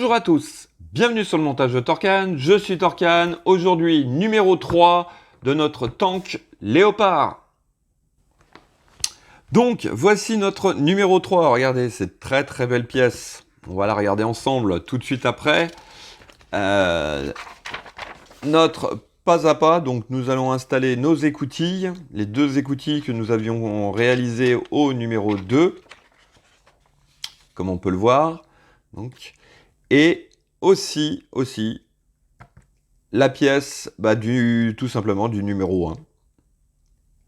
Bonjour à tous, bienvenue sur le montage de Torcan, je suis Torcan, aujourd'hui numéro 3 de notre tank Léopard. Donc voici notre numéro 3, regardez cette très belle pièce, on va la regarder ensemble tout de suite après. Notre pas à pas, donc nous allons installer nos écoutilles, les deux écoutilles que nous avions réalisées au numéro 2, comme on peut le voir. Donc, et aussi la pièce tout simplement du numéro 1.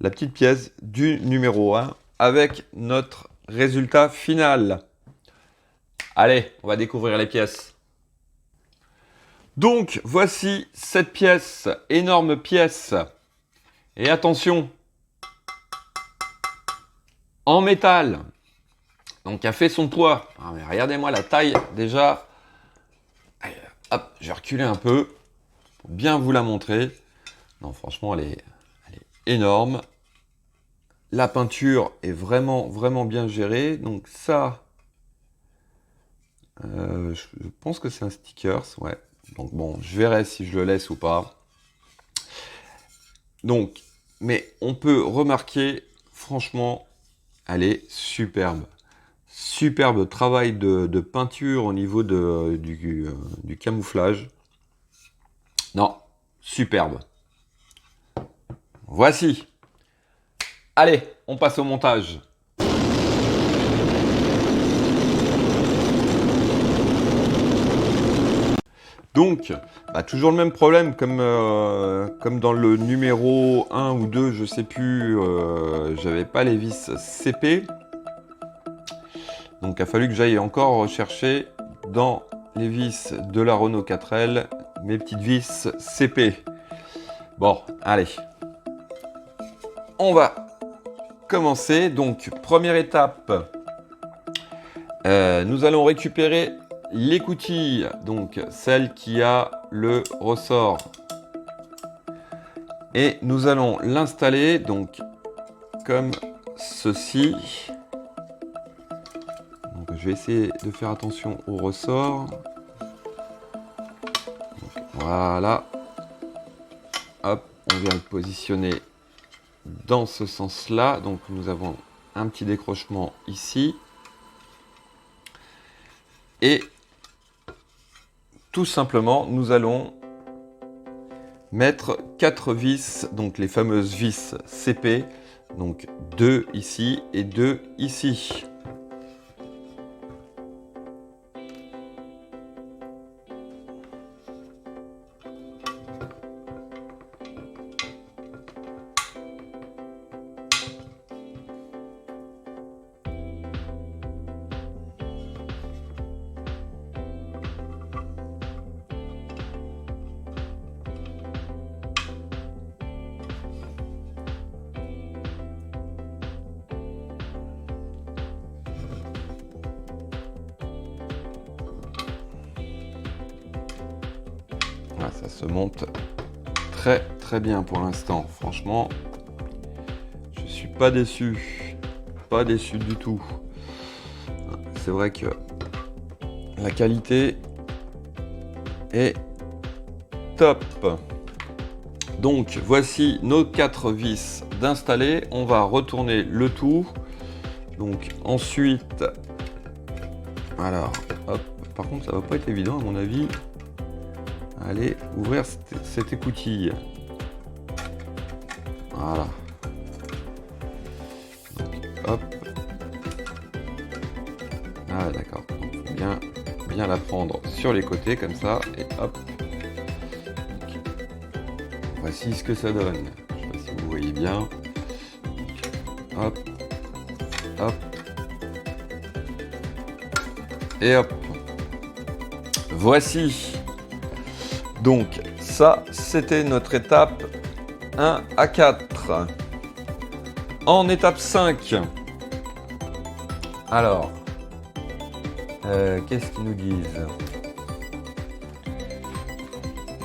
La petite pièce du numéro 1 avec notre résultat final. Allez, on va découvrir les pièces. Donc, voici cette pièce, énorme pièce. Et attention, en métal. Donc, a fait son poids. Ah, mais regardez-moi la taille déjà. Allez, hop, je vais reculer un peu pour bien vous la montrer. Non, franchement, elle est énorme. La peinture est vraiment bien gérée. Donc ça, je pense que c'est un stickers, ouais. Donc bon, je verrai si je le laisse ou pas. Donc, mais on peut remarquer, franchement, elle est superbe. Superbe travail de peinture au niveau du camouflage. Non, superbe. Voici. Allez, on passe au montage. Donc, toujours le même problème comme dans le numéro 1 ou 2, je sais plus, j'avais pas les vis CP. Donc il a fallu que j'aille encore rechercher dans les vis de la Renault 4L mes petites vis CP. Bon, allez. On va commencer. Donc, première étape, nous allons récupérer l'écoutille, donc celle qui a le ressort. Et nous allons l'installer donc comme ceci. Donc, je vais essayer de faire attention au ressort. Donc, voilà. Hop, on vient le positionner dans ce sens-là. Donc nous avons un petit décrochement ici. Et tout simplement, nous allons mettre 4 vis, donc les fameuses vis CP. Donc 2 ici et 2 ici. Voilà, ça se monte très bien pour l'instant. Franchement, je suis pas déçu. Pas déçu du tout. C'est vrai que la qualité est top. Donc, voici nos 4 vis d'installer. On va retourner le tout. Donc, ensuite, alors, hop. Par contre, ça va pas être évident à mon avis. Allez, ouvrir cette écoutille. Voilà. Donc, hop. Ah, d'accord. Bien la prendre sur les côtés, comme ça. Et hop. Donc, voici ce que ça donne. Je ne sais pas si vous voyez bien. Donc, hop. Hop. Et hop. Voici. Donc ça, c'était notre étape 1 à 4. En étape 5, alors, qu'est-ce qu'ils nous disent?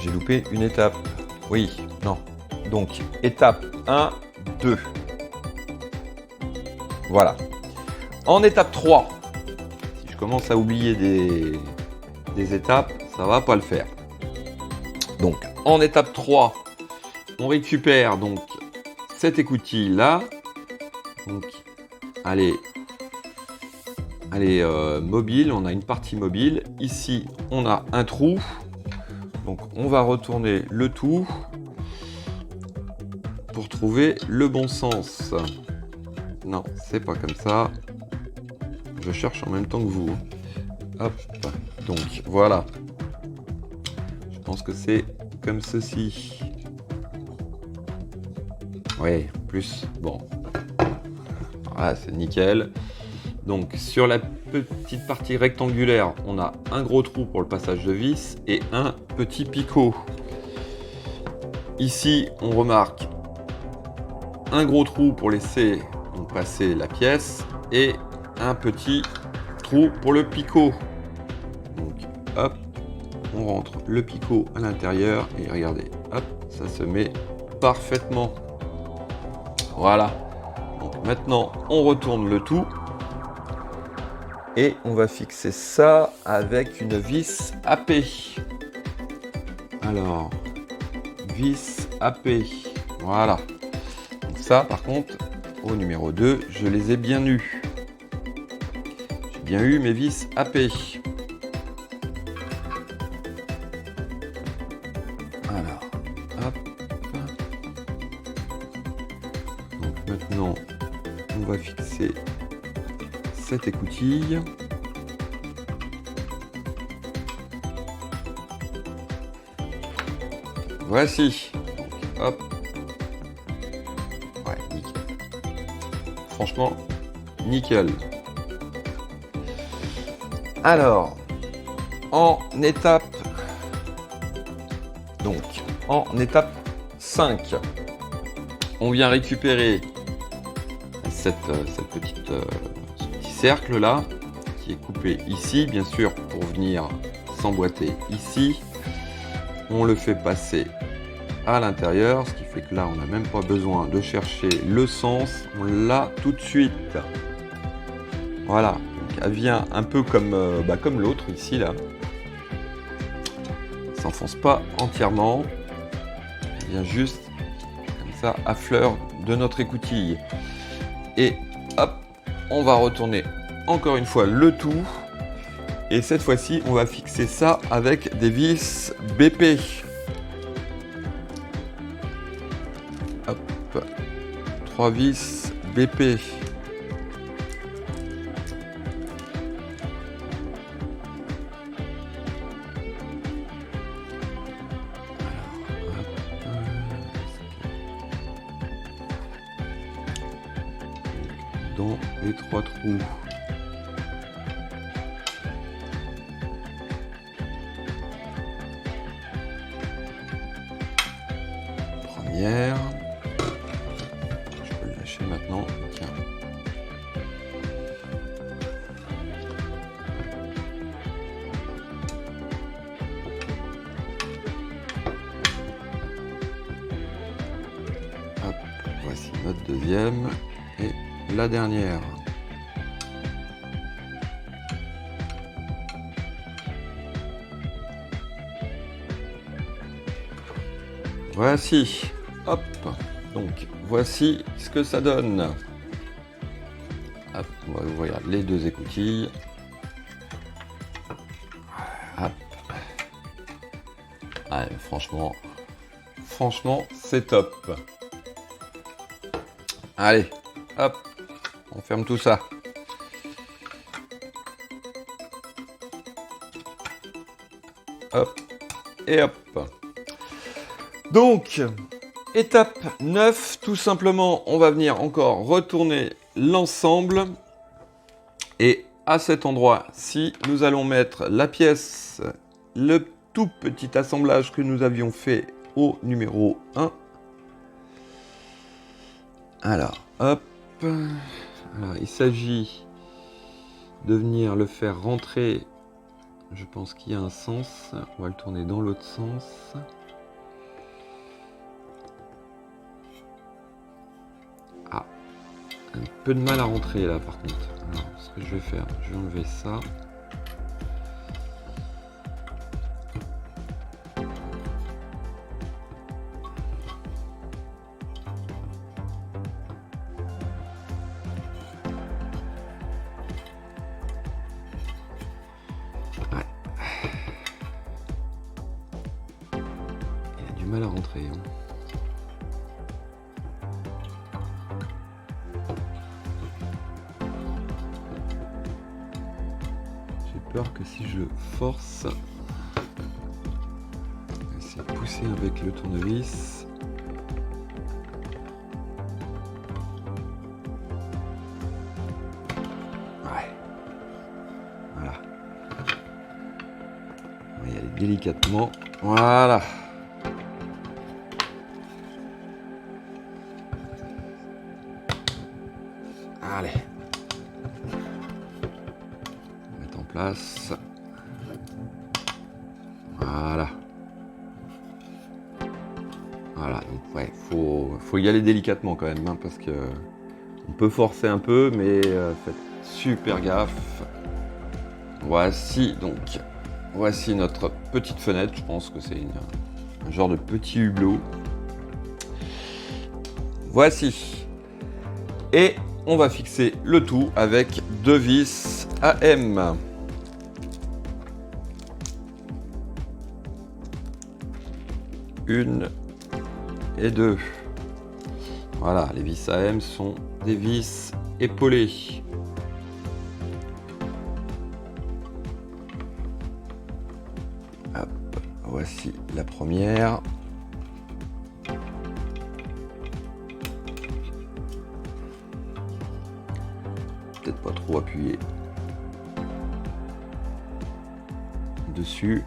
J'ai loupé une étape. Oui, non. Donc, étape 1, 2. Voilà. En étape 3, si je commence à oublier des étapes, ça va pas le faire. Donc, en étape 3, on récupère donc cette écoutille là. Donc, elle est mobile, on a une partie mobile. Ici, on a un trou. Donc, on va retourner le tout pour trouver le bon sens. Non, c'est pas comme ça. Je cherche en même temps que vous. Hop, donc voilà. Je pense que c'est comme ceci. Oui, plus, bon. Voilà, c'est nickel. Donc sur la petite partie rectangulaire, on a un gros trou pour le passage de vis et un petit picot. Ici, on remarque un gros trou pour laisser donc, passer la pièce et un petit trou pour le picot. Donc hop, on rentre le picot à l'intérieur et regardez, hop, ça se met parfaitement. Voilà. Donc maintenant, on retourne le tout. Et on va fixer ça avec une vis AP. Alors, vis AP. Voilà. Donc ça, par contre, au numéro 2, je les ai bien eus. J'ai bien eu mes vis AP. Alors, hop. Donc maintenant, on va fixer cette écoutille. Voici. Donc, hop. Ouais, nickel. Franchement, nickel. Alors, en étape 5, on vient récupérer ce petit cercle là qui est coupé ici, bien sûr, pour venir s'emboîter ici. On le fait passer à l'intérieur, ce qui fait que là on n'a même pas besoin de chercher le sens, on l'a tout de suite. Voilà, donc elle vient un peu comme l'autre ici là. Elle s'enfonce pas entièrement, elle vient juste comme ça à fleur de notre écoutille. Et hop, on va retourner encore une fois le tout. Et cette fois-ci, on va fixer ça avec des vis BP. Hop, 3 vis BP. Dans les 3 trous. Première. Je peux le lâcher maintenant. Tiens. Hop, voici notre deuxième. Et la dernière. Voici. Hop. Donc, voici ce que ça donne. Hop, on va ouvrir les deux écoutilles. Hop. Allez, franchement, c'est top. Allez, hop, on ferme tout ça. Hop, et hop. Donc, étape 9, tout simplement, on va venir encore retourner l'ensemble. Et à cet endroit-ci, nous allons mettre la pièce, le tout petit assemblage que nous avions fait au numéro 1. Alors, hop. Alors, il s'agit de venir le faire rentrer. Je pense qu'il y a un sens. On va le tourner dans l'autre sens. Ah, un peu de mal à rentrer là par contre. Alors, ce que je vais faire, je vais enlever ça. du mal à rentrer. Hein. J'ai peur que si je force, essayer de pousser avec le tournevis. Ouais. Voilà. On va y aller délicatement. Voilà. Allez. On va mettre en place. Voilà. Voilà. Donc ouais, faut y aller délicatement quand même, hein, parce que on peut forcer un peu, mais faites super gaffe. Voici donc. Voici notre petite fenêtre. Je pense que c'est un genre de petit hublot. Voici. Et on va fixer le tout avec 2 vis AM. Une et 2. Voilà, les vis AM sont des vis épaulées. Hop, voici la première. Peut-être pas trop appuyé dessus.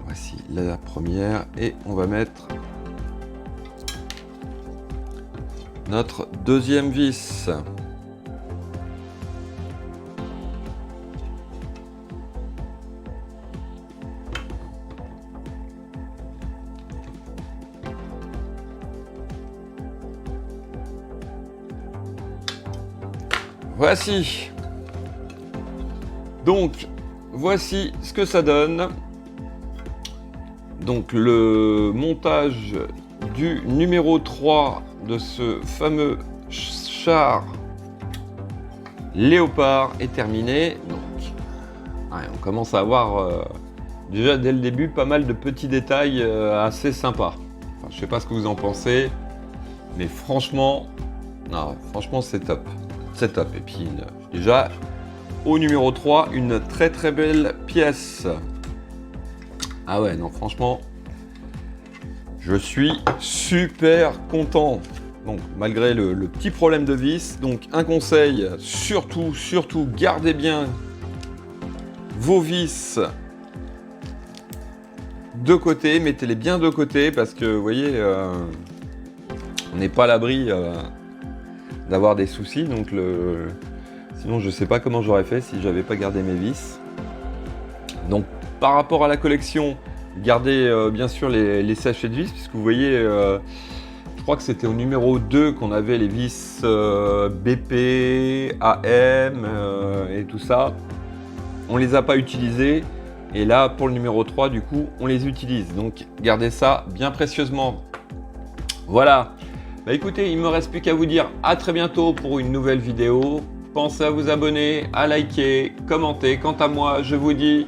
Voici la première et on va mettre notre deuxième vis. Voici. Donc, voici ce que ça donne. Donc, le montage du numéro 3 de ce fameux char Léopard est terminé. Donc, ouais, on commence à avoir déjà dès le début pas mal de petits détails assez sympas. Enfin, je sais pas ce que vous en pensez, mais franchement, non, franchement c'est top. C'est top. Et puis déjà au numéro 3, une très très belle pièce. Ah ouais, non, franchement, je suis super content. Donc malgré le petit problème de vis, donc un conseil, surtout gardez bien vos vis de côté, mettez-les bien de côté parce que vous voyez, on n'est pas à l'abri d'avoir des soucis. Donc sinon je sais pas comment j'aurais fait si j'avais pas gardé mes vis. Donc par rapport à la collection, gardez bien sûr les sachets de vis, puisque vous voyez, je crois que c'était au numéro 2 qu'on avait les vis BP, AM et tout ça. On les a pas utilisés. Et là, pour le numéro 3, du coup, on les utilise. Donc, gardez ça bien précieusement. Voilà. Bah écoutez, il ne me reste plus qu'à vous dire à très bientôt pour une nouvelle vidéo. Pensez à vous abonner, à liker, commenter. Quant à moi, je vous dis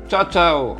ciao ciao.